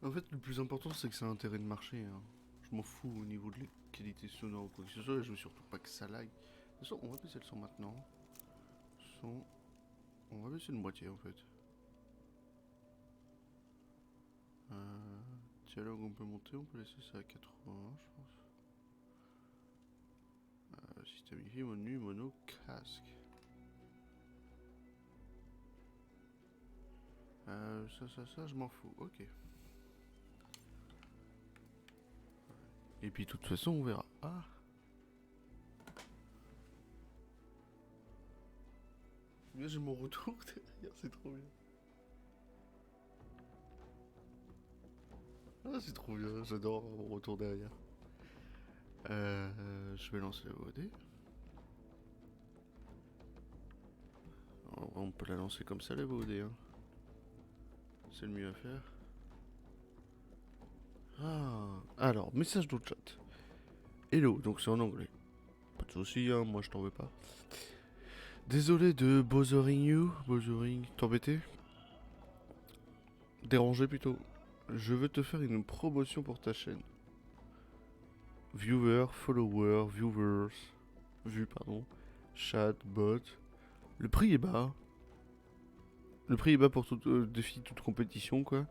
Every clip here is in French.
En fait, le plus important, c'est que c'est un intérêt de marché. Hein. Je m'en fous au niveau de la qualité sonore ou quoi que ce soit. Je veux surtout pas que ça lag. De toute façon, on va baisser le son maintenant. Son. On va baisser de moitié en fait. Dialogue, on peut monter, on peut laisser ça à 80, je pense. Système hi menu, mono, casque. Ça, je m'en fous. Ok. Et puis, de toute façon, on verra. Ah. Là, j'ai mon retour derrière, c'est trop bien. Ah, c'est trop bien, j'adore mon retour derrière. Je vais lancer la VOD. On peut la lancer comme ça, la VOD. Hein. C'est le mieux à faire. Ah, alors, message dans le chat. Hello, donc c'est en anglais. Pas de soucis, hein, moi je t'en veux pas. Désolé de bothering you, t'embêter. Déranger plutôt. Je veux te faire une promotion pour ta chaîne. Viewer, follower, viewers. Vue, pardon. Chat, bot. Le prix est bas. Le prix est bas pour tout défi, toute compétition, quoi.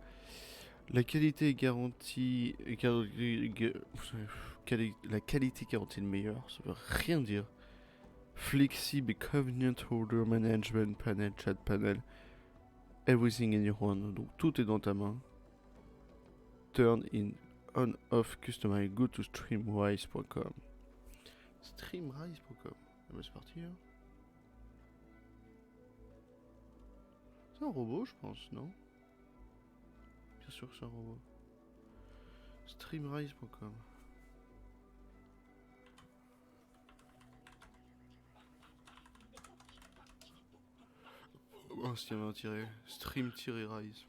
La qualité est garantie. La qualité garantie le meilleur, ça veut rien dire. Flexible Covenant Holder Management Panel, Chat Panel. Everything in your hand. Donc tout est dans ta main. Turn in on off customize. Go to streamrise.com. Streamrise.com. Ah bah c'est parti. Hein. C'est un robot, je pense, non? Bien sûr que c'est un robot. Streamrise.com. Oh, s'il y avait un tiré. Stream-rise.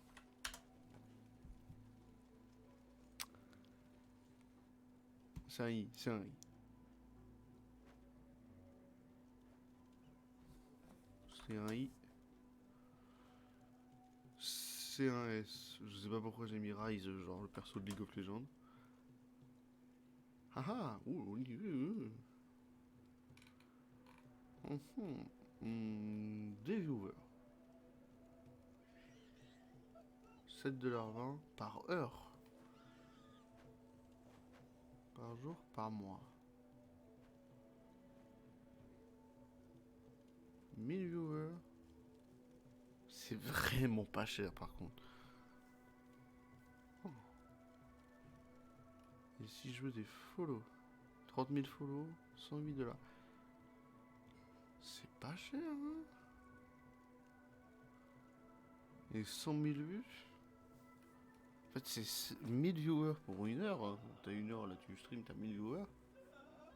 C'est un i, c'est un i. C'est un i. C'est un S. Je sais pas pourquoi j'ai mis Rise, genre le perso de League of Legends. Haha, des viewers. 7,20$ par heure. Par jour, par mois. 1000 viewers. C'est vraiment pas cher par contre. Oh. Et si je veux des follow 30 000 follow, 108$. C'est pas cher, hein. Et 100 000 vues. En fait, c'est 1000 viewers pour une heure. Hein. T'as une heure là, tu stream, t'as 1000 viewers.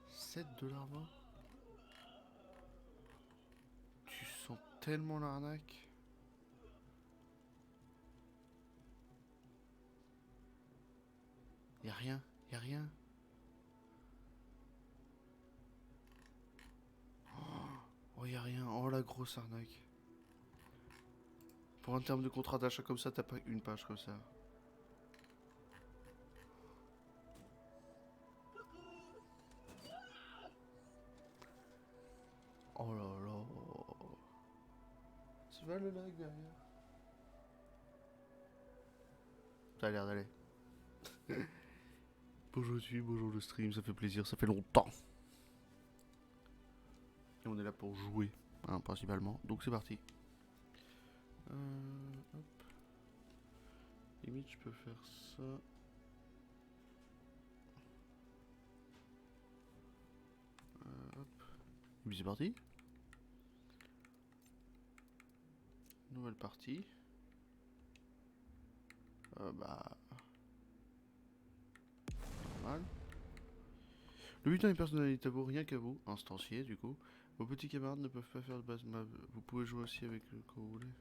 7,20$. Tu sens tellement l'arnaque. Y'a rien, y'a rien. Oh, y'a rien. Oh, la grosse arnaque. Pour un terme de contrat d'achat comme ça, t'as pas une page comme ça. Oh là là. Tu vois le lag derrière? T'as l'air d'aller. Bonjour YouTube, bonjour le stream, ça fait plaisir, ça fait longtemps. Et on est là pour jouer, hein, principalement. Donc c'est parti. Hop. Limite, je peux faire ça. Hop. Et puis c'est parti. Nouvelle partie. Bah. Normal. Le butin est personnalité à vous, rien qu'à vous, instancié du coup. Vos petits camarades ne peuvent pas faire de base map. Vous pouvez jouer aussi avec eux quand vous voulez.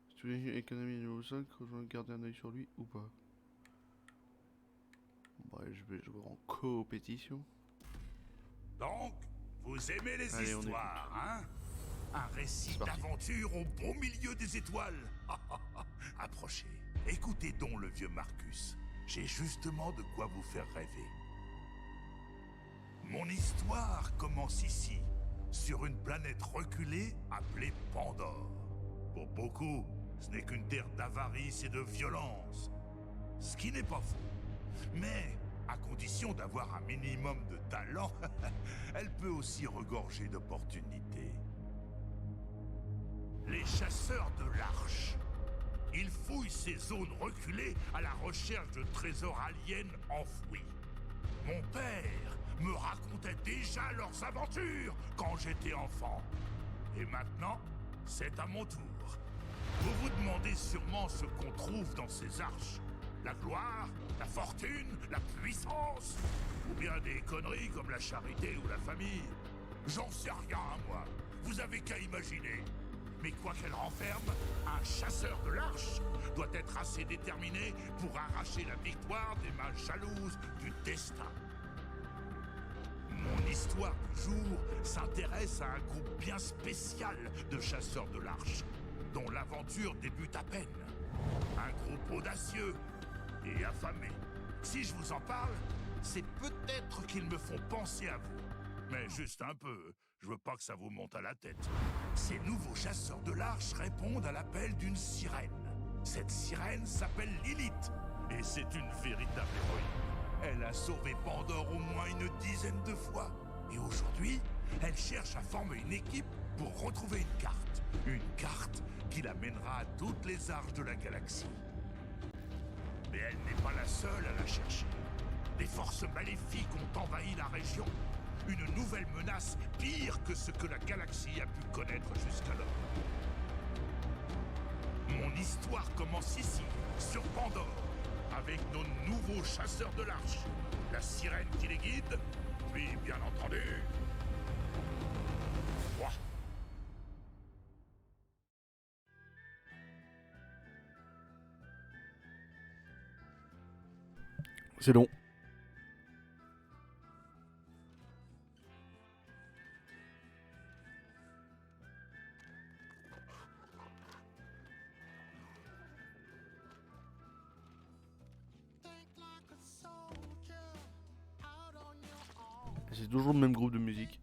Si tu voulez économie niveau 5, rejoins garder un oeil sur lui ou pas. Bah, je vais jouer en compétition. Donc, vous aimez les Allez, histoires, hein? Un récit C'est parti. d'aventure au beau milieu des étoiles. Approchez, écoutez donc le vieux Marcus. J'ai justement de quoi vous faire rêver. Mon histoire commence ici, sur une planète reculée appelée Pandore. Pour beaucoup, ce n'est qu'une terre d'avarice et de violence. Ce qui n'est pas faux. Mais, à condition d'avoir un minimum de talent, elle peut aussi regorger d'opportunités. Les chasseurs de l'Arche. Ils fouillent ces zones reculées à la recherche de trésors aliens enfouis. Mon père me racontait déjà leurs aventures quand j'étais enfant. Et maintenant, c'est à mon tour. Vous vous demandez sûrement ce qu'on trouve dans ces arches. La gloire, la fortune, la puissance, ou bien des conneries comme la charité ou la famille. J'en sais rien, moi. Vous avez qu'à imaginer. Mais quoi qu'elle renferme, un chasseur de l'arche doit être assez déterminé pour arracher la victoire des mains jalouses du destin. Mon histoire du jour s'intéresse à un groupe bien spécial de chasseurs de l'arche, dont l'aventure débute à peine. Un groupe audacieux et affamé. Si je vous en parle, c'est peut-être qu'ils me font penser à vous. Mais juste un peu, je veux pas que ça vous monte à la tête. Ces nouveaux chasseurs de l'arche répondent à l'appel d'une sirène. Cette sirène s'appelle Lilith, et c'est une véritable héroïne. Elle a sauvé Pandore au moins une dizaine de fois. Et aujourd'hui, elle cherche à former une équipe pour retrouver une carte. Une carte qui l'amènera à toutes les arches de la galaxie. Mais elle n'est pas la seule à la chercher. Des forces maléfiques ont envahi la région. Une nouvelle menace pire que ce que la galaxie a pu connaître jusqu'alors. Mon histoire commence ici, sur Pandore, avec nos nouveaux chasseurs de l'arche. La sirène qui les guide, puis bien entendu, moi. C'est long. C'est toujours le même groupe de musique.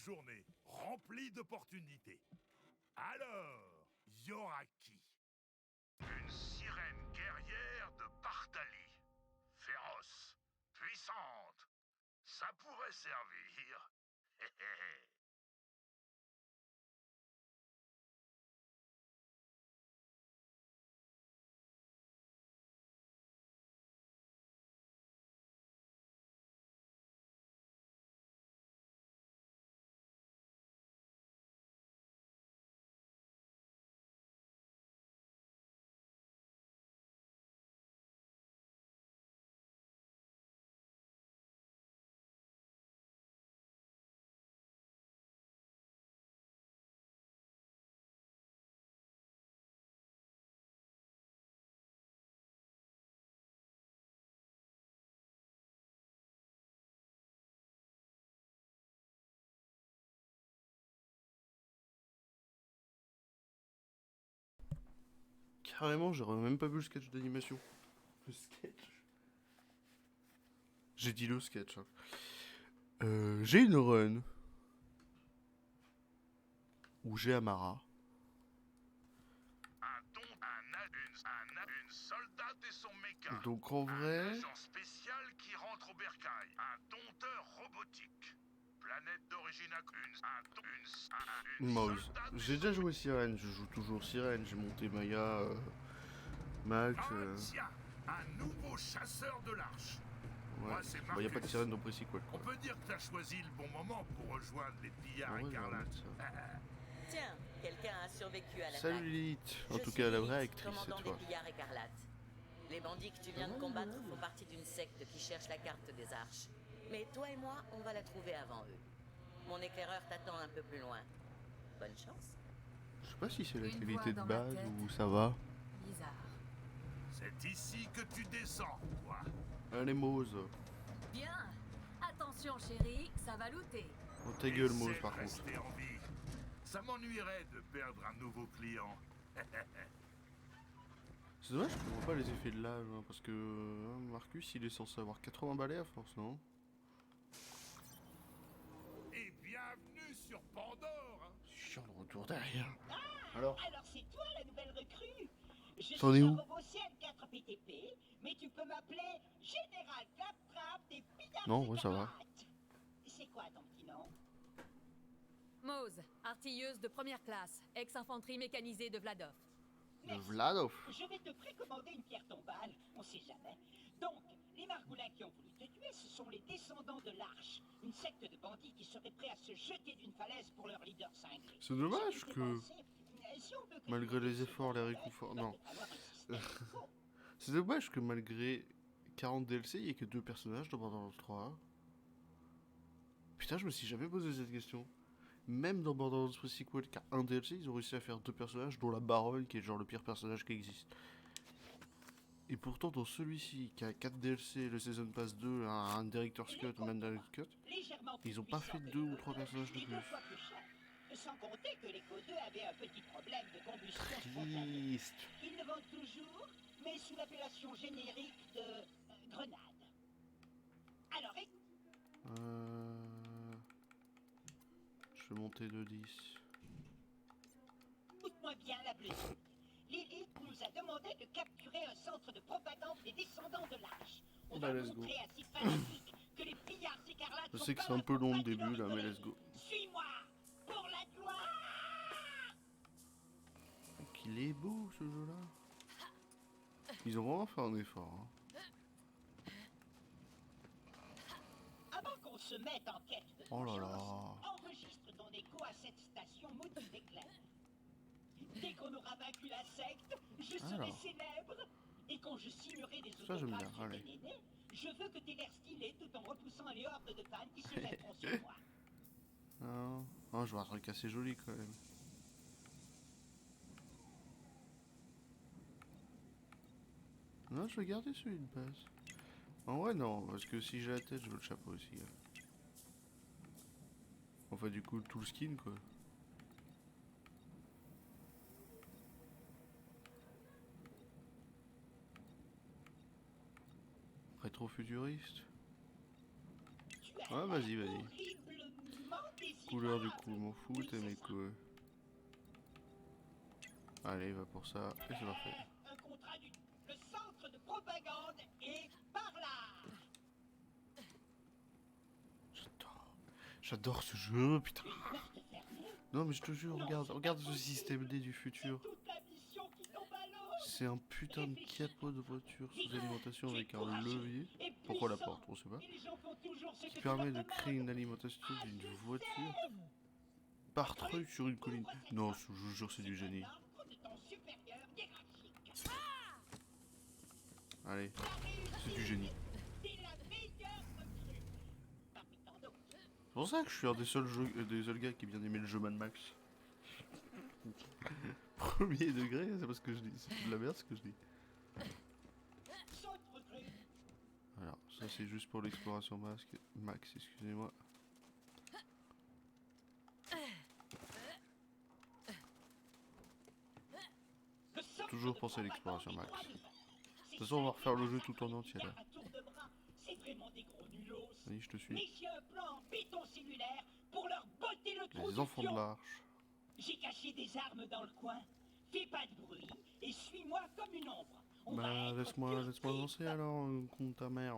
journée, remplie d'opportunités. Alors, y aura qui? Une sirène guerrière de Partali. Féroce, puissante. Ça pourrait servir. Carrément, j'aurais même pas vu le sketch d'animation. Le sketch. J'ai dit le sketch. Hein. J'ai une run où j'ai Amara. Une soldate et son méca. Donc en vrai, Un agent spécial qui rentre au bercail. Un dompteur robotique. Planète d'origine Mouse. J'ai déjà joué Sirène, je joue toujours Sirène, j'ai monté Maya, Max. Tiens, un nouveau chasseur de l'arche. Ouais. Moi, c'est Bon, y a pas de Sirène dans Pre-Sequel. On peut dire que t'as choisi le bon moment pour rejoindre les pillards écarlates. Tiens, quelqu'un a survécu à l'attaque. Salut Lilith. En Je tout suis cas, la Lilith, vraie actrice commandant cette des fois. pillards écarlates. Les bandits que tu viens de combattre font partie d'une secte qui cherche la carte des arches. Mais toi et moi, on va la trouver avant eux. Mon éclaireur t'attend un peu plus loin. Bonne chance. Je sais pas si c'est la Une qualité voix de dans ma base tête. ou ça va. Bizarre. C'est ici que tu descends, toi. Allez Mose. Bien. Attention chérie, ça va looter. Oh ta gueule Essaie Mose de par contre. rester en vie. Ça m'ennuierait de perdre un nouveau client. C'est dommage qu'on voit pas les effets de l'âge, hein, parce que Marcus il est censé avoir 80 balais à force, non? Et bienvenue sur Pandore. Sur le retour derrière. Alors c'est toi la nouvelle recrue. Je T'en suis es un où? robot ciel 4 PTP, mais tu peux m'appeler Général Claptrap des pillards Non, ouais, ça va. écarlates. C'est quoi ton petit nom? Mose, artilleuse de première classe, ex-infanterie mécanisée de Vladov. Le Vladov. Je vais te précommander une pierre tombale, on sait jamais. Donc, les margoulins qui ont voulu te tuer, ce sont les descendants de l'Arche, une secte de bandits qui seraient prêts à se jeter d'une falaise pour leur leader cinglé. C'est dommage Si tu t'es que, pensé, si on veut que malgré tu les te efforts, les laisses réconforts... il va Non. te falloir un système faux. C'est dommage que malgré 40 DLC, il n'y ait que 2 personnages dans Borderlands 3. Putain, je me suis jamais posé cette question. Même dans Borderlands Pre-Sequel, qui a un DLC, ils ont réussi à faire 2 personnages, dont la Baronne, qui est genre le pire personnage qui existe. Et pourtant, dans celui-ci, qui a 4 DLC, le Season Pass 2, un Director's Cut, un Director's Cut, Légèrement plus ils ont pas puissant fait que 2 ou le 3 nôtre personnages de et 2 plus. fois plus cher. Sans compter que les Co-2 avaient un petit problème de combustion spontanée. Triste. Ils le vendent toujours, mais sous l'appellation générique de grenade. Alors, Je vais monter de 10. écoute-moi bien la blessure. Lilith nous a demandé de capturer un centre de propagande des descendants de l'Arche. On Bah, va let's go. montrer à ces fanatiques que les pillards écarlates Je sont sais que pas c'est un la peu long le compagnie début, là, mais d'Origolé. let's go. Suis-moi pour la gloire. Qu'il est beau ce jeu-là. Ils ont vraiment fait un effort. Hein. Avant qu'on se mette en quête de Oh là vengeance, là. enregistre ton écho à cette station maudite d'éclair. Dès qu'on aura vaincu la secte, je serai Alors. célèbre. Et quand je signerai des Ça, j'aime autographes bien, allez. envénénés, je veux que t'aies l'air stylé tout en repoussant les hordes de fans qui se jetteront sur moi. Non. Oh, je vois un truc assez joli quand même. Non, je vais garder celui de base. En vrai, non, parce que si j'ai la tête, je veux le chapeau aussi. Là. Enfin, du coup, tout le skin quoi. Rétro-futuriste. Tu as Ouais, vas-y, vas-y. horriblement désireux. couleur du coup, m'en fous, t'es mes couilles. Allez, va pour ça, et c'est parfait. Un contrat du... Le centre de propagande est par là. J'adore ce jeu, putain. Non mais je te jure, regarde ce système D du futur. Toute la mission qui tombe à l'eau. C'est un putain de capot de voiture sous alimentation avec un levier. Pourquoi la porte, on sait pas. Et les gens font toujours ce Qui que permet tu de leur créer une alimentation d'une voiture par treuil sur une colline. Non, je vous jure, c'est du génie. demandes de ton supérieur hiérarchique. Allez, c'est du génie. C'est la meilleure recrue. Parmi tant d'autres. C'est pour ça que je suis un des seuls gars qui a bien aimé le jeu Mad Max. Premier degré, c'est parce que je dis. C'est de la merde ce que je dis. Saute recrue. Alors, ça c'est juste pour l'exploration max, excusez-moi. Le centre Toujours de penser à l'exploration propagande max. est droit devant. De toute façon, on va refaire le jeu tout en entier là. À tour de bras, c'est vraiment des gros nulos. Allez, je te suis. Mais j'ai un plan en béton cellulaire pour leur botter le trou Les du enfants de pion. l'Arche. J'ai caché des armes dans le coin. Fais pas de bruit et suis-moi comme une ombre. On va Bah, être laisse-moi pur avancer trip. alors, con ta mère.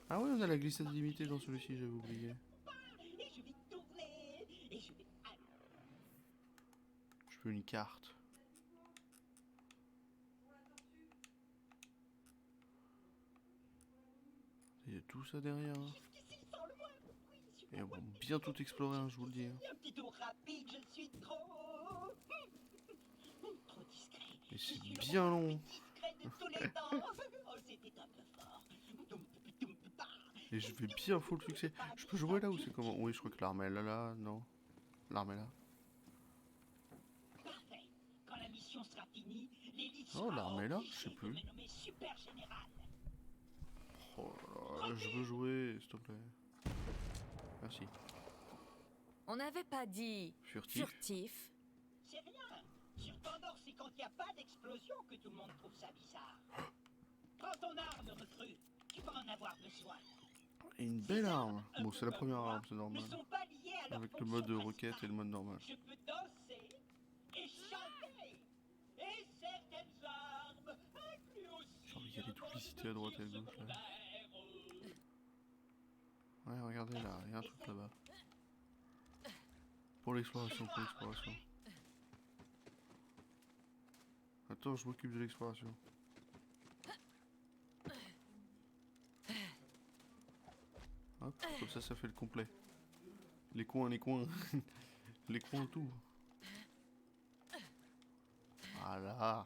Ah oui, on a la glissade limitée dans celui-ci, j'avais oublié. Et je vais tourner et je vais... Ah, Je veux une carte. Il y a tout ça derrière. Hein. jusqu'ici, sans le moindre bruit. Et on va bien tout explorer, hein, je vous le dis. Hein. Un petit tour rapide, je suis trop... Trop discret. Et Je c'est suis le bien roi long. discret de tous les temps. Oh, c'était un peu fort. Et je vais bien full succès. Je peux jouer là ou c'est comment? Oui, je crois que l'arme est là, non. L'arme est là. Parfait. Quand la mission sera finie, l'élite Oh, sera l'arme est là, je obligée sais plus. de me nommer super général. Oh là là, je veux jouer, s'il te plaît. Merci. On n'avait pas dit Furtif. furtif. C'est rien. Sur Pandore, c'est quand il n'y a pas d'explosion que tout le monde trouve ça bizarre. Prends ton arme, recrue. Tu vas en avoir besoin. Et une belle arme. Bon, c'est la première arme, c'est normal. Ne sont pas liés à leur Avec le fonction mode principale. roquette et le mode normal. Je peux danser et chanter. Et certaines armes incluent aussi Genre, il y a des un mode publicités à droite et à tir gauche, là. secondaire. Ouais, regardez là, il y a un truc là-bas. Pour l'exploration, pour l'exploration. Attends, je m'occupe de l'exploration. Hop, comme ça fait le complet. Les coins, les coins. Les coins, tout. Voilà.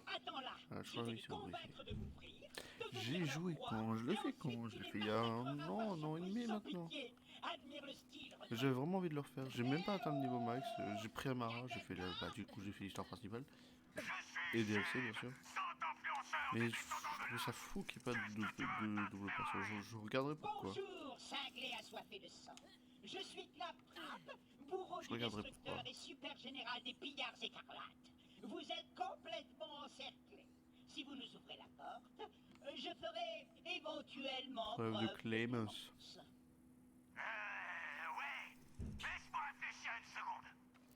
Attends là. Ah, je Je crois vais oui, te c'est vrai. convaincre de m'ouvrir. de J'ai devenir joué le roi, quand? Je l'ai et fait quand? ensuite Je l'ai tu fait il y a libéreras un par an et demi sans maintenant. pitié. Admire le style. J'avais vraiment envie de le refaire. J'ai même pas atteint le niveau max. J'ai pris Amara, j'ai fait du coup j'ai fait l'histoire principale. Et DLC bien sûr. Mais je trouve ça fou qu'il n'y ait pas de double perso. Je regarderai pourquoi. Bonjour, cinglé assoiffé de sang. Je suis Claptrap, bourreau Je du regarderai destructeur pourquoi. et super général des pillards écarlates. Vous êtes complètement encerclés. Si vous nous ouvrez la porte, je ferai éventuellement Preuve de de clémence. clémence. Ouais. Laisse-moi réfléchir une seconde.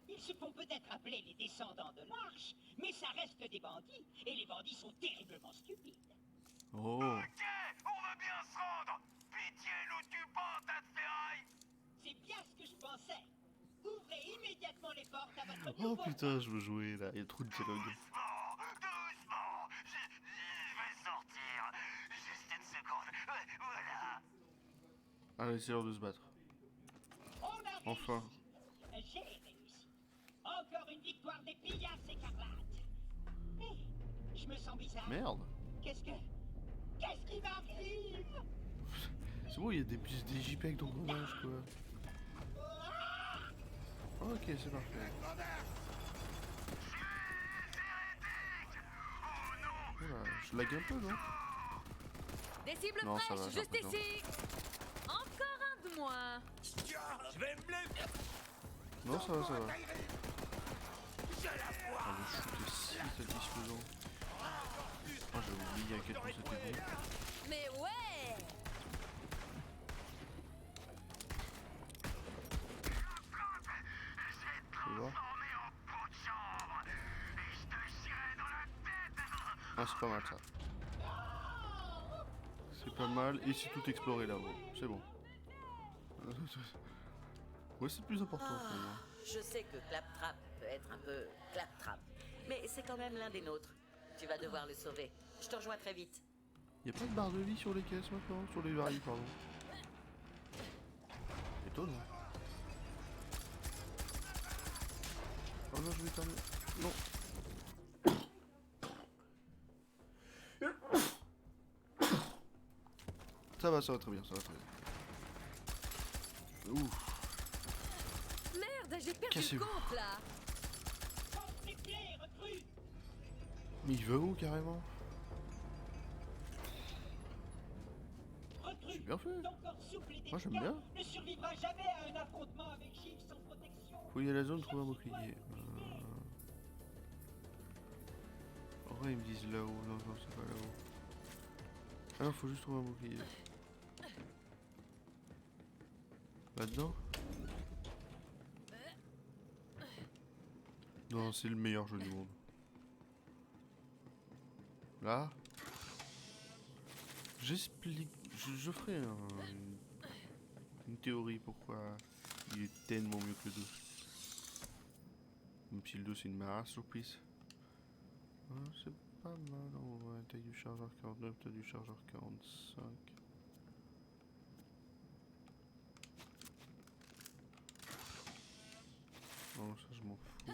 Ils se font peut-être appeler les descendants de l'Arche, mais ça reste des bandits, et les bandits sont terriblement stupides. Oh, Ok, on veut bien se rendre. Pitié, nous tue pas, tas de ferraille. C'est bien ce que je pensais. Ouvrez immédiatement les portes à votre oh nouveau putain, je veux jouer là. Il y a trop de dialogue. Doucement, doucement. Je vais sortir. Juste une seconde. Ouais, voilà. Allez, c'est l'heure de se battre. On a réussi. Enfin. J'ai réussi. Encore une victoire des pillards écarlates. Mais je me sens bizarre. Merde. Qu'est-ce qui m'arrive? C'est bon, il y a des JPEG d'engrenage quoi. Ok, c'est parfait. Voilà, je lag un peu, non? Des cibles Non, ça va, fraîches, j'ai juste l'impression. ici. Encore un de moins. Je vais me lever. Non, ça va, ça va. Je la shoot est si satisfaisant. Ah, j'avais oublié à quel point c'était bon. Mais ouais! Tu vois? Ah, c'est pas mal ça. C'est pas mal, et c'est tout exploré là-haut. C'est bon. Ouais, c'est plus important pour moi. Je sais que Claptrap peut être un peu Claptrap, mais c'est quand même l'un des nôtres. Tu vas devoir le sauver. Je te rejoins très vite. Y'a pas de barre de vie sur les caisses maintenant? Sur les barils, pardon. Étonnant. Oh non, je vais terminer. Non. Ça va très bien, ça va très bien. Ouf. Merde, j'ai perdu le Cassez-vous. compte là! Porte les clés, recrue. Mais il va où carrément? Recrue. C'est bien fait. Ton corps souple et Moi, j'aime délicat bien. ne survivra jamais à un affrontement avec Chief sans protection. Fouiller la zone, trouver un bouclier. En vrai, ils me disent là-haut. Non, non, c'est pas là-haut. Ah non, faut juste trouver un bouclier. Là-dedans? Non, c'est le meilleur jeu du monde. Là? J'explique. Je ferai une théorie pourquoi il est tellement mieux que le 2. Même si le 2 c'est une masterpiece. Ah, c'est pas mal en vrai. Taille du chargeur 49, taille du chargeur 45. Non, ça je m'en fous.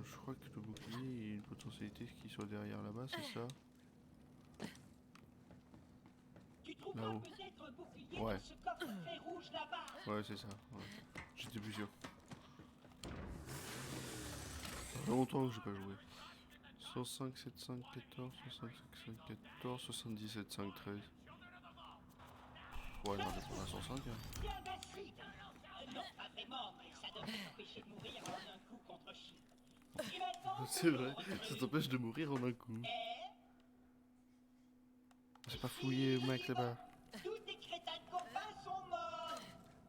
Je crois que le bouclier il y a une potentialité qu'il soit derrière là-bas, c'est ça? Tu trouveras Là-haut. peut-être un bouclier Ouais. dans ce coffre-fort rouge là-bas. Ouais, c'est ça. Ouais. J'étais plus sûr. Ça fait longtemps que j'ai pas joué. 105, 7, 5, 14, 105, 5, 14, 77, 5, 13. Ouais, non, je vais prendre un 105. Hein. Bien d'acide. Non, pas vraiment, mais ça devrait t'empêcher de mourir en un coup contre Chief. Et maintenant, C'est vrai, ça t'empêche de mourir en un coup. J'ai pas fouillé Max là-bas. tous tes crétins de copains sont morts.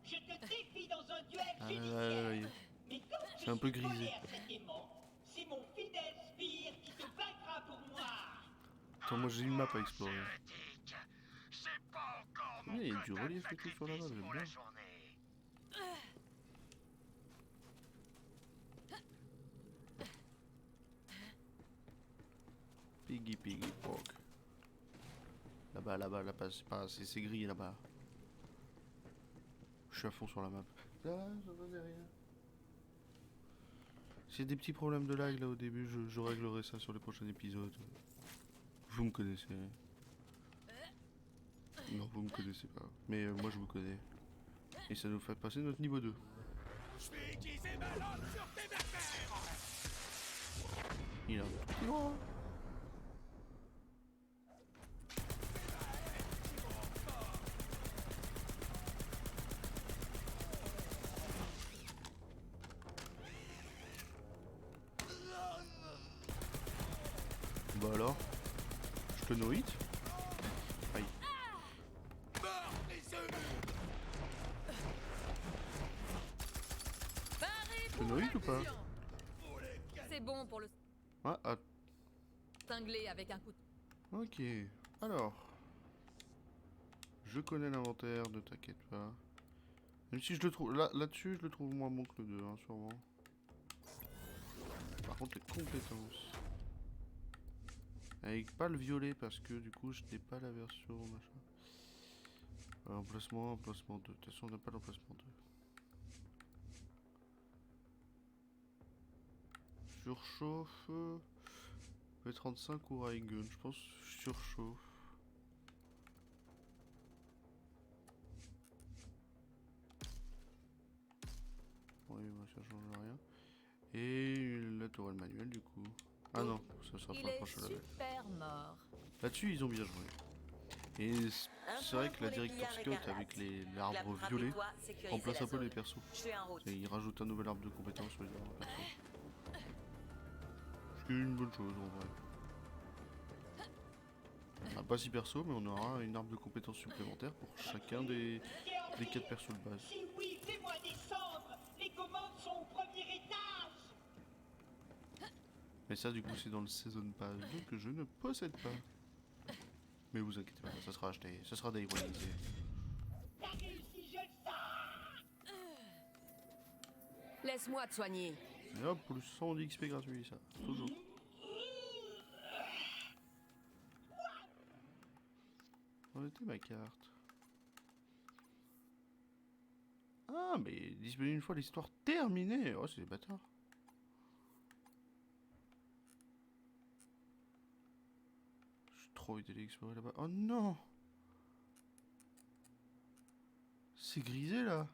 Je te défie dans un duel Ah là judiciaire. là là là. Mais comme je C'est un peu suis grisé. collé à cet aimant, c'est mon fidèle sbire qui te vaincra pour moi. Attends, moi j'ai une map à explorer. Mais il y a du relief et tout sur la map, j'aime bien. Piggy Piggy Pork. Là-bas, là-bas, c'est gris là-bas. Je suis à fond sur la map. Ah, ça va derrière. S'il y a des petits problèmes de lag là au début, je réglerai ça sur les prochains épisodes. Vous me connaissez. Non, vous me connaissez pas. Mais moi je vous connais. Et ça nous fait passer notre niveau 2. Je vais utiliser ma lance sur tes vertèbres. Il a un tout petit droit. Bah alors, je te no hit. Aïe. Paré te pour no hit ou pas? l'action. C'est bon pour le Ah, ah, cingler avec un couteau. ok. Alors, je connais l'inventaire, ne t'inquiète pas. Même si je le trouve là-dessus, je le trouve moins bon que le 2, hein, sûrement. Par contre, les compétences. Avec pas le violet parce que du coup, je n'ai pas la version machin. Emplacement 2. De toute façon, on n'a pas l'emplacement 2. Surchauffe. P35 ou Raigun. Je pense surchauffe. Oui, bah, ça change rien. Et la tourelle manuelle du coup. Ah non, ça sera Il pas le est prochain level. super mort. Là-dessus, ils ont bien joué. Et c'est vrai que la Director Scott avec l'arbre Claptrap violet et toi, sécurisez remplace la un peu les zone. persos. Je suis en route. Et il rajoute un nouvel arbre de compétences sur les arbres persos. qui est une bonne chose en vrai. Ah, pas si perso, mais on aura une arbre de compétences supplémentaires pour chacun des 4 persos de base. Si oui, fais-moi descendre. Les commandes sont au premier étage. Mais ça, du coup, c'est dans le Season Pass, que je ne possède pas. Mais vous inquiétez pas, ça sera acheté, ça sera déironisé. T'as réussi, je le sens. Laisse-moi te soigner. Et hop, plus 100 d'XP gratuit, ça, toujours. Où était ma carte? Ah, mais disponible une fois l'histoire terminée. Oh, c'est des bâtards. J'ai trop envie d'aller explorer là-bas. Oh non! C'est grisé là.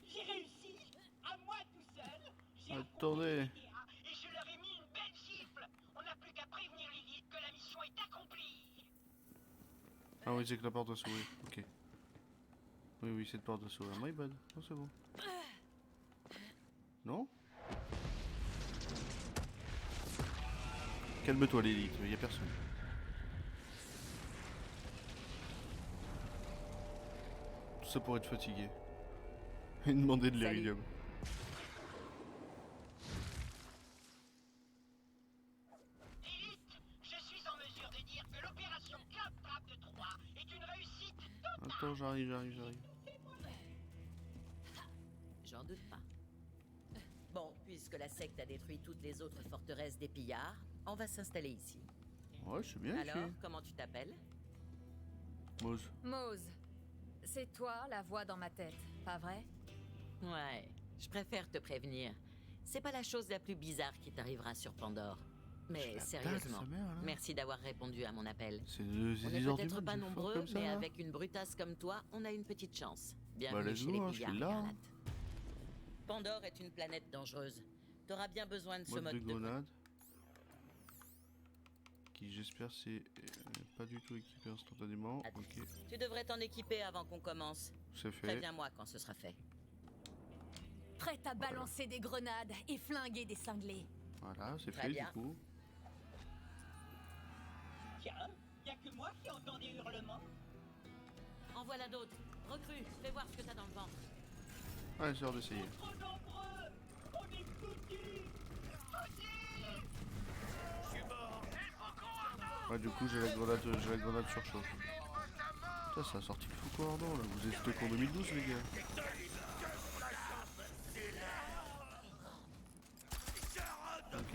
J'ai réussi. À moi tout seul. J'ai Attendez. affronté les DA et je leur ai mis une belle gifle. On n'a plus qu'à prévenir Lilith que la mission est accomplie. Ah oui, c'est que la porte doit s'ouvrir. Ok. Oui, oui, cette porte doit s'ouvrir. My bad. Non, c'est bon. Non? Calme-toi, l'élite. Il y a personne. Tout ça pour être fatigué. Et demander de Salut. l'iridium. Lilith, je suis en mesure de dire que l'opération Claptrap de 3 est une réussite totale. Attends, j'arrive. J'en doute pas. Bon, puisque la secte a détruit toutes les autres forteresses des pillards, on va s'installer ici. Ouais, c'est bien Alors, écrit. comment tu t'appelles? Mose. Mose, c'est toi la voix dans ma tête, pas vrai? Ouais, je préfère te prévenir. C'est pas la chose la plus bizarre qui t'arrivera sur Pandore. Mais La sérieusement, dalle, sa mère, là. merci d'avoir répondu à mon appel. C'est On 10 n'est heures du peut-être mat, pas du fort nombreux, comme ça, mais là. avec une brutasse comme toi, on a une petite chance. Bienvenue let's chez go, les hein, je suis pillards, là. Incarnate. Pandore est une planète dangereuse. T'auras bien besoin de ce Mode mode de de... grenade. Qui j'espère c'est pas du tout équipé instantanément. Attends. Ok, Tu devrais t'en équiper avant qu'on commence. c'est fait. Préviens-moi quand ce sera fait. Prête à balancer des grenades et flinguer des cinglés. Voilà, c'est Très fait bien. du coup. Tiens, y a que moi qui entends des hurlements. En voilà d'autres. Recrue, fais voir ce que t'as dans le ventre. Allez, c'est l'heure d'essayer. Trop nombreux. On est foutus. Ouais, du coup, j'ai la grenade surchauffe. Ça, ça a sorti le fou cordon là. Vous êtes stock en 2012, les gars. Ok.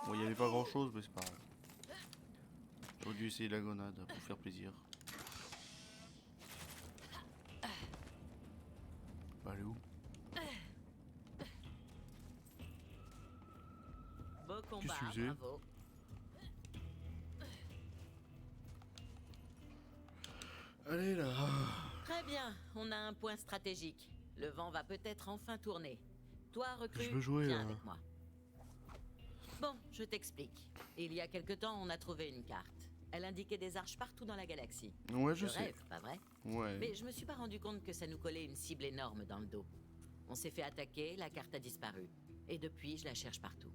Bon, il n'y avait pas grand chose, mais c'est pas grave. J'aurais dû essayer la grenade pour faire plaisir. Bah, elle est où? Beau combat, Qu'est-ce que tu faisais? bravo. Allez là. Très bien, on a un point stratégique. Le vent va peut-être enfin tourner. Toi, recrue, Je veux jouer, viens là. avec moi. Bon, je t'explique. Il y a quelque temps, on a trouvé une carte. Elle indiquait des arches partout dans la galaxie. Ouais, je sais. Rêve, pas vrai? Ouais. Mais je me suis pas rendu compte que ça nous collait une cible énorme dans le dos. On s'est fait attaquer, la carte a disparu. Et depuis, je la cherche partout.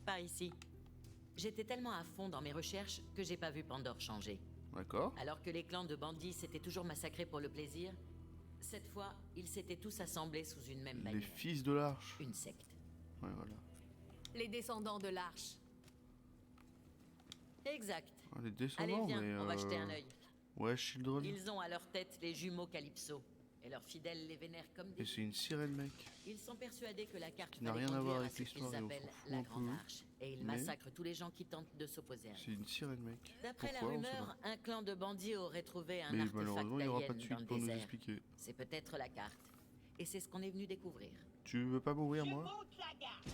Par ici. J'étais tellement à fond dans mes recherches que j'ai pas vu Pandore changer. D'accord. Alors que les clans de bandits s'étaient toujours massacrés pour le plaisir, cette fois, ils s'étaient tous assemblés sous une même Les bannière. fils de l'arche. Une secte. Ouais, voilà. Les descendants de l'Arche. Exact. Ah, les Allez, descendants, viens, mais on va jeter un œil. Ouais, Children. Ils ont à leur tête les jumeaux Calypso. Et leurs fidèles les vénèrent comme Et des... c'est une sirène, mec. Ils sont persuadés que la carte Qui n'a va les rien à conduire voir avec ce qu'ils l'histoire, et on appellent s'en fout la un Grande peu. Arche. Et ils Mais- massacrent tous les gens qui tentent de s'opposer à eux. C'est une sirène, mec. D'après la Pourquoi, on sait rumeur, un clan de bandits aurait trouvé un Mais artefact malheureusement, il n'y aura pas de alien dans suite le pour nous désert. expliquer. C'est peut-être la carte. Et c'est ce qu'on est venu découvrir. Tu veux pas mourir, Je moi? monte la garde.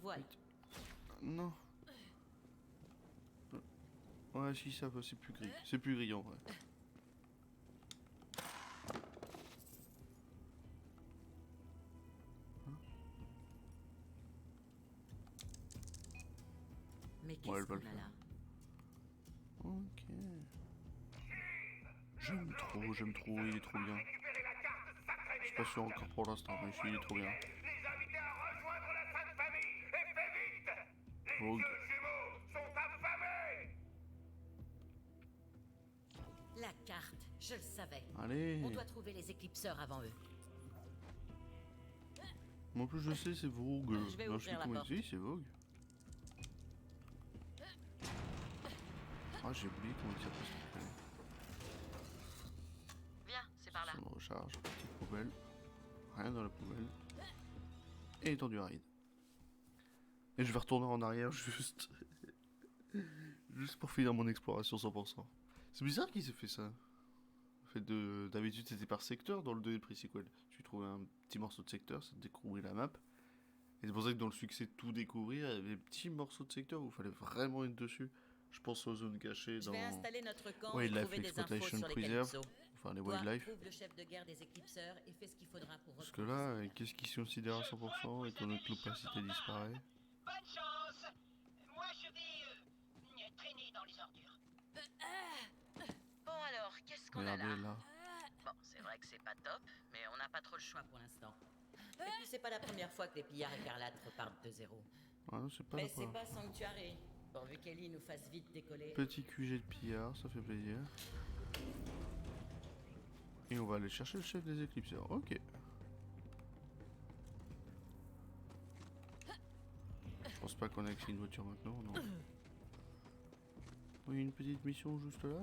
Voilà. Non. Ouais, si, ça va, c'est plus gris. C'est plus gris, en vrai. Mais Ouais, qu'est-ce elle va qu'on le a faire. là? Ok. J'aime trop, il est trop bien. pas sûr encore pour l'instant, mais je suis trop bien. Les inviter à rejoindre la Sainte Famille et fais vite. Les Rogue. deux jumeaux sont affamés. La carte, je le savais. Allez. On doit trouver les éclipseurs avant eux. Moi, en plus, je sais, c'est Vogue. Je vais Non, ouvrir sais la comment porte. il dit, c'est Vogue. Ah, j'ai oublié comment il s'appelle ce truc. Viens, c'est par là. Ça me recharge. Petite poubelle. Rien dans la poubelle. Et étendue aride. Et je vais retourner en arrière juste. Juste pour finir mon exploration 100%. C'est bizarre qu'il s'est fait ça. En fait, d'habitude, c'était par secteur dans le 2 pre-sequel. Tu trouvais un petit morceau de secteur, ça te découvrait la map. Et c'est pour ça que dans le succès de tout découvrir, il y avait des petits morceaux de secteur où il fallait vraiment être dessus. Je pense aux zones cachées Je dans vais installer notre camp et Wildlife trouver des infos Exploitation sur les Preserve, calypsos. enfin les Toi, wildlife. trouve le chef de guerre des éclipseurs et fais ce qu'il faudra pour Parce que retrouver là, ce gars. qu'est-ce qui se considère à 100% étant donné que l'opacité disparaît? Bonne chance. Moi, je vais traîner dans les ordures. Bon alors, qu'est-ce qu'on a Regardez là? là. Bon, c'est vrai que c'est pas top, mais on n'a pas trop le choix pour l'instant. Et puis c'est pas la première fois que les pillards écarlates repartent de zéro. Ah non, c'est pas Mais la c'est première. pas Sanctuary. Pourvu qu'Ellie nous fasse vite décoller. Petit QG de pillard, ça fait plaisir. Et on va aller chercher le chef des éclipseurs. Ok. Je pense pas qu'on ait accès à une voiture maintenant, non. Oui, une petite mission juste là.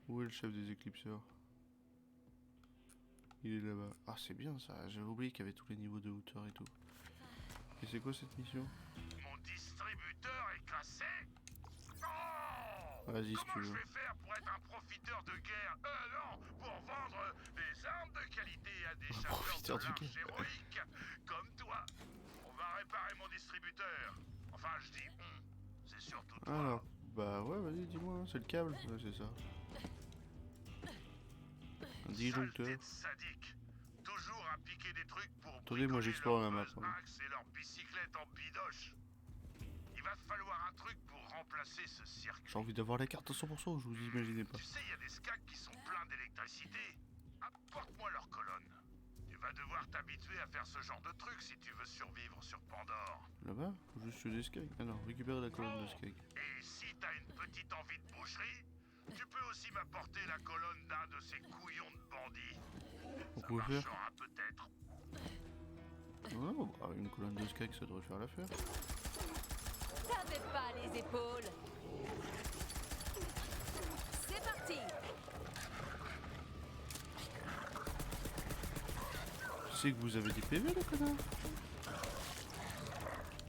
Où est le chef des éclipseurs? Il est là-bas. Ah, c'est bien ça. J'avais oublié qu'il y avait tous les niveaux de hauteur et tout. Et c'est quoi cette mission? Mon distributeur est cassé. Oh, Vas-y, si tu comment je veux. vais faire pour être un profiteur de guerre? Non, pour vendre des armes de qualité à des chasseurs profiteur de de l'arche guerre. héroïques comme toi. On va réparer mon distributeur. Enfin, je dis c'est surtout toi. Alors, bah ouais, vas-y, dis-moi. C'est le câble? Ouais, c'est ça. Un disjoncteur. Saleté de sadique. Toujours à piquer des trucs pour Attendez, moi, bricoler j'explore leur la map, buzz hein. axe et leur bicyclette en bidoche. Il va falloir un truc pour remplacer ce cirque. J'ai envie d'avoir la carte à 100%, je vous imaginez pas. Tu sais, il y a des skags qui sont pleins d'électricité. Apporte-moi leur colonne. Tu vas devoir t'habituer à faire ce genre de truc si tu veux survivre sur Pandore. Là-bas? Faut juste tuer des skags. Ah non, récupérer la colonne de skag. Et si t'as une petite envie de boucherie, tu peux aussi m'apporter la colonne d'un de ces couillons de bandits. On Ça peut faire. marchera peut-être. Oh, bah, une colonne de skag, ça devrait faire l'affaire. T'avais pas les épaules. C'est parti. C'est que vous avez des PV, le connard?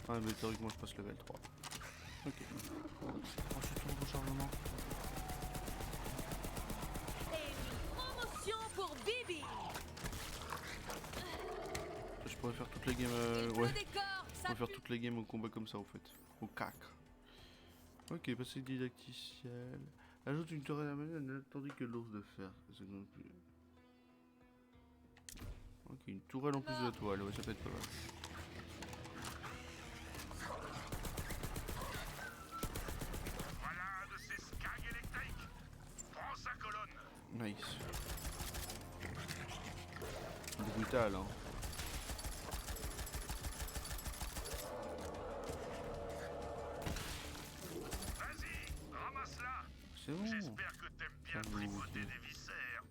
Ah, mais théoriquement, je passe level 3. Ok. Ensuite, on rechargement. Et une promotion pour Bibi. Je pourrais faire toutes les games. Le Ouais. décor, Je ça pourrais faire pue. toutes les games au combat comme ça, en fait. Au cac. Ok, passer didacticiel. Ajoute une tourelle à manière tandis que l'ours de fer. C'est non plus. Ok, une tourelle en plus de la toile, ouais, ça peut être pas mal. Voilà un de ces skags électriques. Prends sa colonne. Nice. Brutal, hein. Vas-y, ramasse-la. C'est bon. J'espère que t'aimes bien Ça vous tripoter aussi. des viscères.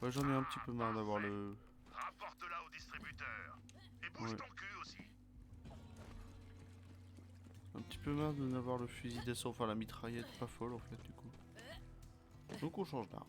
Ouais, j'en ai un petit peu marre d'avoir le. Rapporte-la au distributeur. Et bouge Ouais. ton cul aussi. Un petit peu marre de n'avoir le fusil d'assaut, enfin la mitraillette pas folle en fait, du coup. Donc on change d'arme.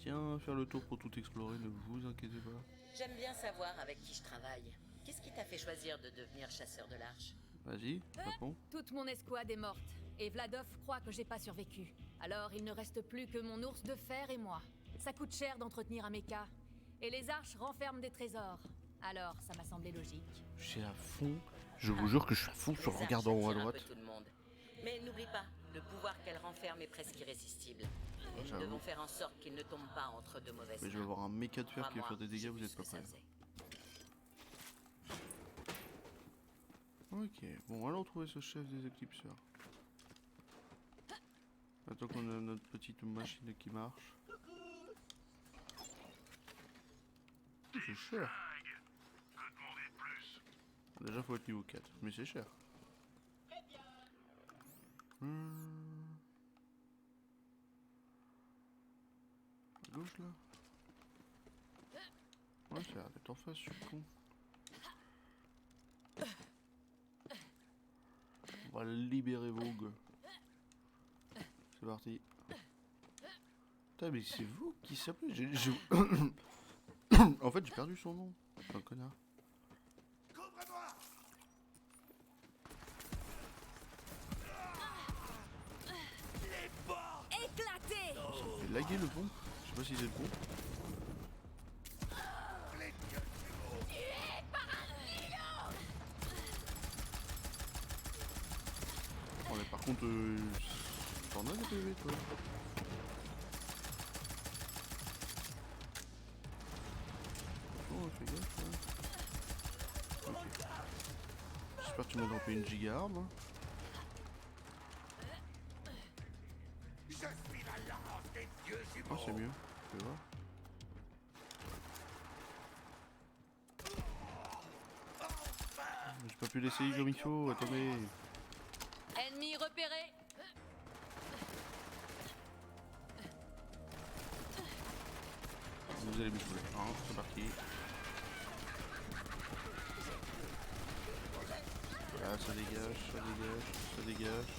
Bien faire le tour pour tout explorer, ne vous inquiétez pas. J'aime bien savoir avec qui je travaille. Qu'est-ce qui t'a fait choisir de devenir chasseur de l'arche? Vas-y, réponds. Toute mon escouade est morte, et Vladov croit que j'ai pas survécu. Alors il ne reste plus que mon ours de fer et moi. Ça coûte cher d'entretenir un mecha, et les arches renferment des trésors. Alors ça m'a semblé logique. Je suis à fond, je vous jure que je suis à fond sur Les regardant en haut à arches attirent un droite. peu tout le monde. Mais n'oublie pas, le pouvoir qu'elle renferme est presque irrésistible. Et nous j'avoue. devons faire en sorte qu'il ne tombe pas entre de mauvaises Mais je vais mains. avoir un méca de fer qui va Crois-moi, faire des dégâts, j'ai vous vu êtes ce pas que ça prêts. faisait. Ok, bon, allons trouver ce chef des éclipseurs. Attends qu'on a notre petite machine qui marche. C'est cher. Déjà faut être niveau 4, mais c'est cher. À gauche là. Ouais, ça a l'air d'être en face, je suis con. On va libérer Vogue. C'est parti. Putain, mais c'est vous qui s'appelez. En fait, j'ai perdu son nom. Un connard. Éclaté! Ça me fait laguer le pont. Je sais pas si c'est le pont. Oh, mais par contre, t'en as des PV toi. Oh, fais gaffe. Hein. Ok. J'espère que tu m'as droppé une gigaarde. Hein. Oh, c'est mieux. Tu vois. J'ai pas pu l'essayer comme il faut. Attendez. Ennemi repéré! Vous allez me saouler. Hein, c'est parti. Voilà, ça dégage, ça dégage, ça dégage.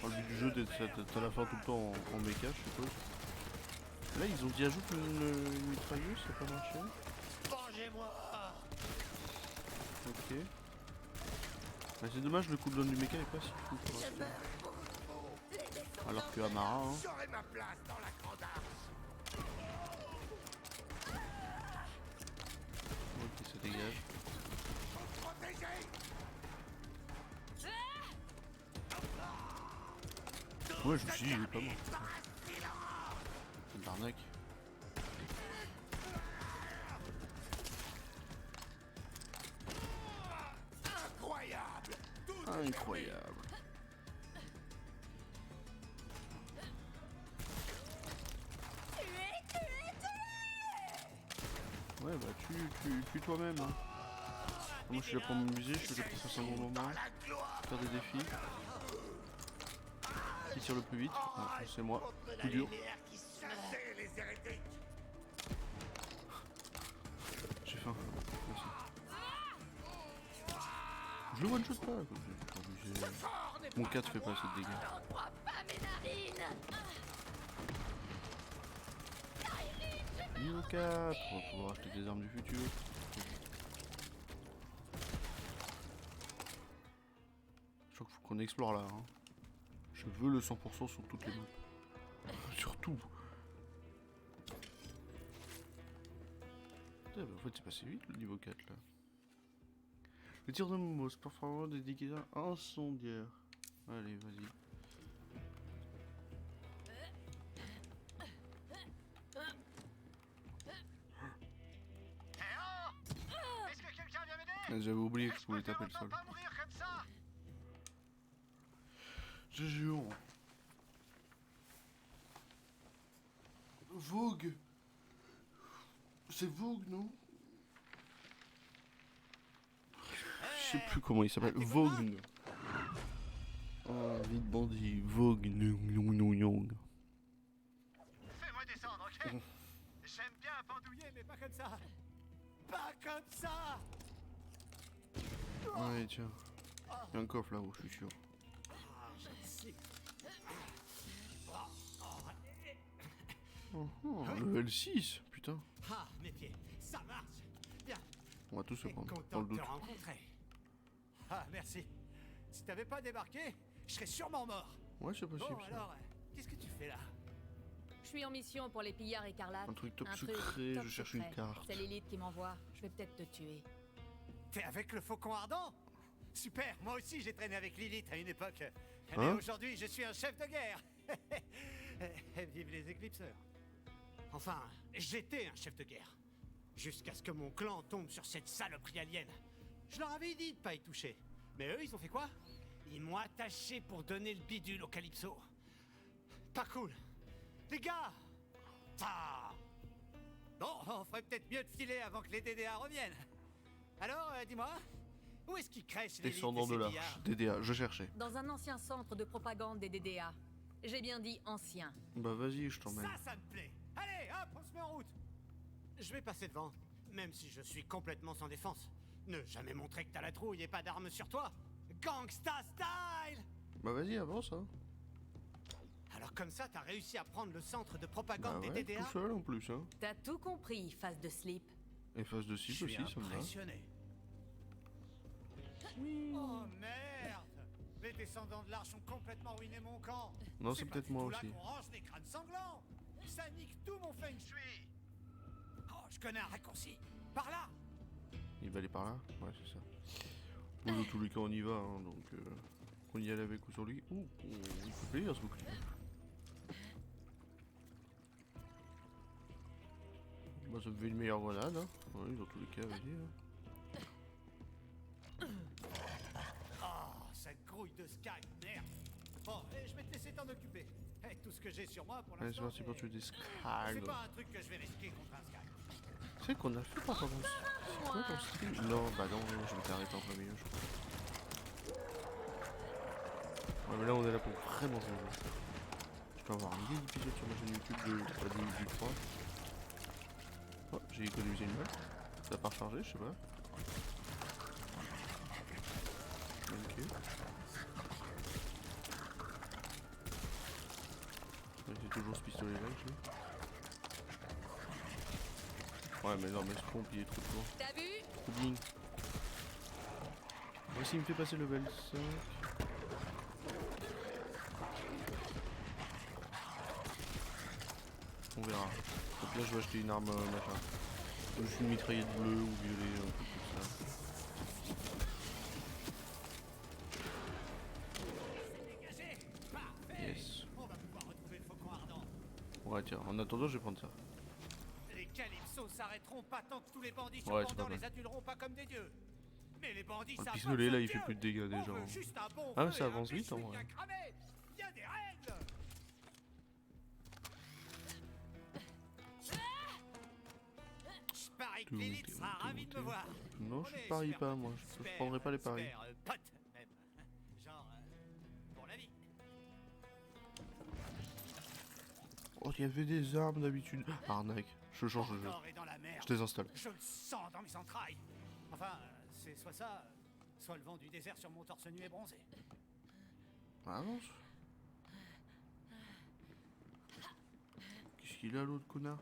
Le but du jeu d'être à la fin tout le temps en méca, je suppose. Là, ils ont dit ajoute une mitrailleuse, ça peut marcher. Ok. Bah, c'est dommage, le cooldown du méca est pas si fou pour l'instant. Alors que Amara, hein. Ok, ça dégage. Ouais, je me suis dit, il est pas mort. C'est de l'arnaque. Incroyable. Ouais, bah tue toi-même. Hein. Moi je suis là pour m'amuser, je suis là pour passer un bon moment, faire des défis. Qui tire le plus vite, c'est moi, tout dur. J'ai faim, merci. Je le one shot pas, mon 4 fait pas assez de dégâts. Niveau 4, on va pouvoir acheter des armes du futur. Je crois qu'il faut qu'on explore là. Hein. Je veux le 100% sur toutes les maps. Surtout. Putain, bah en fait c'est passé vite le niveau 4 là. Le tir de Momo, c'est parfois des dégâts incendiaires. Allez, vas-y. J'avais oublié que je pouvais taper le sol. Je jure. Vogue. C'est Vogue, non? Je sais plus comment il s'appelle. Vogue. Oh, vite bandit. Vogue. Fais-moi descendre, ok? J'aime bien pendouiller, mais pas comme ça. Pas comme ça. Ouais, tiens. Il y a un coffre là-haut, je suis sûr. Oh, level 6, putain. Ah, mes pieds, ça marche. Bien. On va tous se prendre, dans Content le de doute. te rencontrer. Ah, merci. Si t'avais pas débarqué, je serais sûrement mort. Ouais, c'est Bon, possible ça. alors, qu'est-ce que tu fais là? Je suis en mission pour les pillards écarlates. Un truc top Un secret, top je cherche une secret. carte. C'est Lilith qui m'envoie. Je vais peut-être te tuer. T'es avec le faucon ardent? Super, moi aussi j'ai traîné avec Lilith à une époque. Mais Hein? aujourd'hui, je suis un chef de guerre. Vive les éclipseurs. Enfin, j'étais un chef de guerre. Jusqu'à ce que mon clan tombe sur cette saloperie alien. Je leur avais dit de pas y toucher. Mais eux, ils ont fait quoi? Ils m'ont attaché pour donner le bidule au Calypso. Pas cool. Les gars! Ah. Bon, on ferait peut-être mieux de filer avant que les DDA reviennent. Alors, dis-moi, où est-ce qu'ils crèchent les Descendant de l'Arche. DDA, je cherchais. Dans un ancien centre de propagande des DDA. J'ai bien dit ancien. Bah vas-y, je t'emmène. Ça me plaît. Allez, hop, on se met en route. Je vais passer devant, même si je suis complètement sans défense. Ne jamais montrer que t'as la trouille et pas d'armes sur toi. Gangsta style! Bah vas-y, avance, hein. Alors comme ça, t'as réussi à prendre le centre de propagande Bah des ouais, DDA? tout seul en plus, hein. T'as tout compris, face de slip. Et phase de cible aussi, ça me va. Oh merde! Les descendants de l'Arche ont complètement ruiné mon camp. Non, c'est pas peut-être du moi tout là aussi. qu'on range les crânes sanglants. Ça nique tout mon feng shui. Oh, je connais un raccourci. Par là! Il va aller par là? Ouais, c'est ça. Bon, dans tous les cas, on y va, hein, donc... on y allait avec ou sur lui. Ouh, il faut plaisir ce bouclier. Bah, ça me fait une meilleure grenade, hein. Oui, dans tous les cas, vas-y. Hein. Oh, cette grouille de Sky, merde. Bon, je vais te laisser t'en occuper. Tout ce que j'ai sur moi pour Allez, c'est l'instant, parti pour tuer des c'est Skyles. pas un truc que je vais risquer contre un Sky. C'est qu'on a fait pas pendant ce... C'est quoi ton stream? Non, bah non, je vais t'arrêter en plein milieu, je crois. Ouais, mais là, on est là pour vraiment jouer. Je peux avoir un millier d'épisodes sur ma chaîne YouTube de 2003. Oh, j'ai économisé une balle. Ça a pas rechargé, je sais pas. Ok. Ouais, j'ai toujours ce pistolet là que j'ai. Ouais, mais non, mais ce pompe il est trop court. T'as vu? Trop bien. Voici, il me fait passer le level 5. On verra. Au pire, je vais acheter une arme machin. Juste une mitraillette bleue ou violet, un truc comme ça. Dégagé! Parfait! Yes. On va pouvoir retrouver le faucon ardent. Ouais, tiens, en attendant, je vais prendre ça. Les Calypsos s'arrêteront pas tant que tous les bandits Ouais, c'est surpendants pas mal. les aduleront pas comme des dieux. Mais les bandits Le savent pistolet, pas là, que il c'est fait Dieu. plus de dégâts, déjà. On veut juste un bon Ah, mais feu ça et avance un vite, en méchoui vrai. bien cramé. Y a des règles. Je parie que Lilith sera ravie de me voir. Non, On je est parie super pas, potes. moi. Je Super, prendrai pas les paris. super, potes, même. Genre, pour la vie. Oh, il y avait des armes d'habitude. Arnaque. Je change de jeu. Encore et dans la merde. Je désinstalle. Je le sens dans mes entrailles. Enfin, c'est soit ça, soit le vent du désert sur mon torse nu et bronzé. Avance. Qu'est-ce qu'il a, l'autre connard?